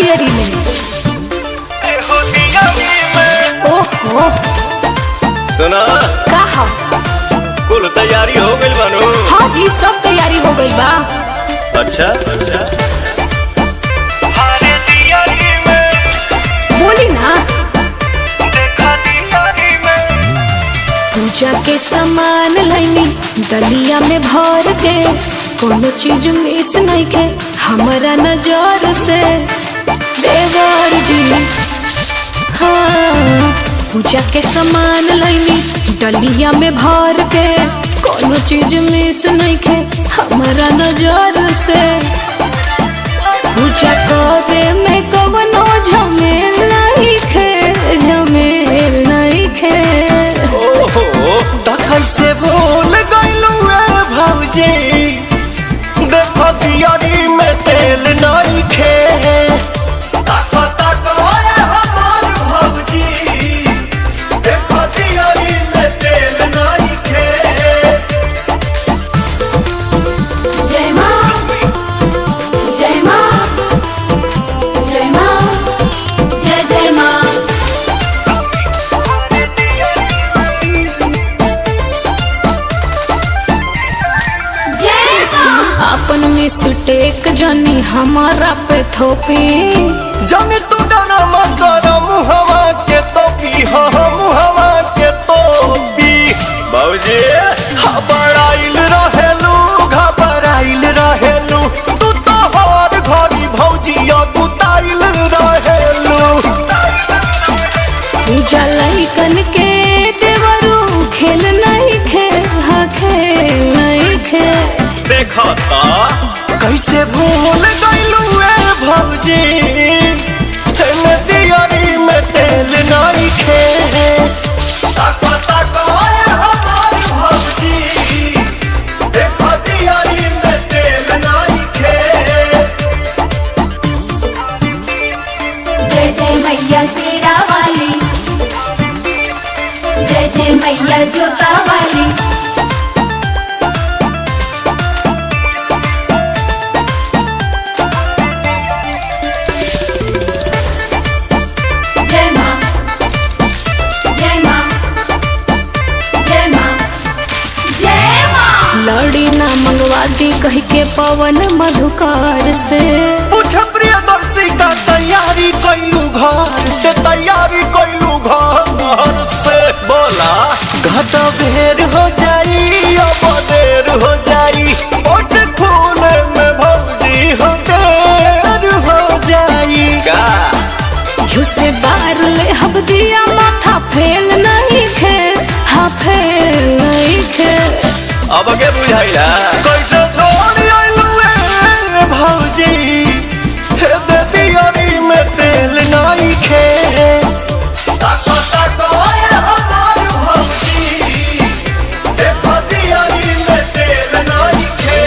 दियरी में। ओहो सुना का हा? कुल तैयारी हो गई बानू? हाँ जी सब तैयारी हो गई बा। अच्छा अच्छा बोली ना। पूजा के सामान लाइनी डलिया में भर के, कोनो चीज मिस नहीं के हमारा नजर से देवर जी। हाँ पूजा के सामान लाइनी डलिया में भर के, कोनो चीज मिस नहीं के हमारा नजर से। पूजा करे में कवनो झमेल नहीं खे, झमेल नहीं खे। ओहो तो कैसे भूल गइलू ए भौजी, देखो दियारी में तेल नहीं खे। ताको ताको ए हमार भौजी, देखो दियारी में तेल नहीं खे। जय माँ जय माँ जय माँ जय जय माँ। अपन मिस्टेक जानी हमारा पे थोपी, जाने तू डरा मत करो मुहवा के तोपी, हो मुहवा के तोपी। भौजी घबराइल रहेलू, घबराइल रहेलू, तू तो हर घड़ी भौजी गुताइल रहेलू। पूजा लइकन के देवरू खेल नहीं खे, हाँ खेल नहीं खे। देखा ता कैसे भूल गइलू ए भौजी, तेने दियारी में तेल नहीं खे। ताको ताको ए हमार भौजी, देखो दियारी में तेल नहीं खे। जय जय मैया शेरा वाली, जय जय मैया जोता वाली। जय माँ जय माँ जय माँ जय माँ। लड़ी ना मंगवा दी कह के पवन मधुकार से, पूछ प्रियदर्शी का तैयारी कैलू घर से, तैयारी कैलू घर से। बोला घट भेर हो जाई, अब देर हो जाई, ओट खूने में भौजी हो देर हो जाई। का घिउ से बार ले हब दिया माथा फेल नहीं खे, हाँ फेल नहीं खे। अब के बुझाइला कैसे छोड़ आइलू ए भौजी, हे दे दियारी में तेल नहीं खे। ताको ताको ए हमार भौजी, देखो दियारी में तेल नहीं खे।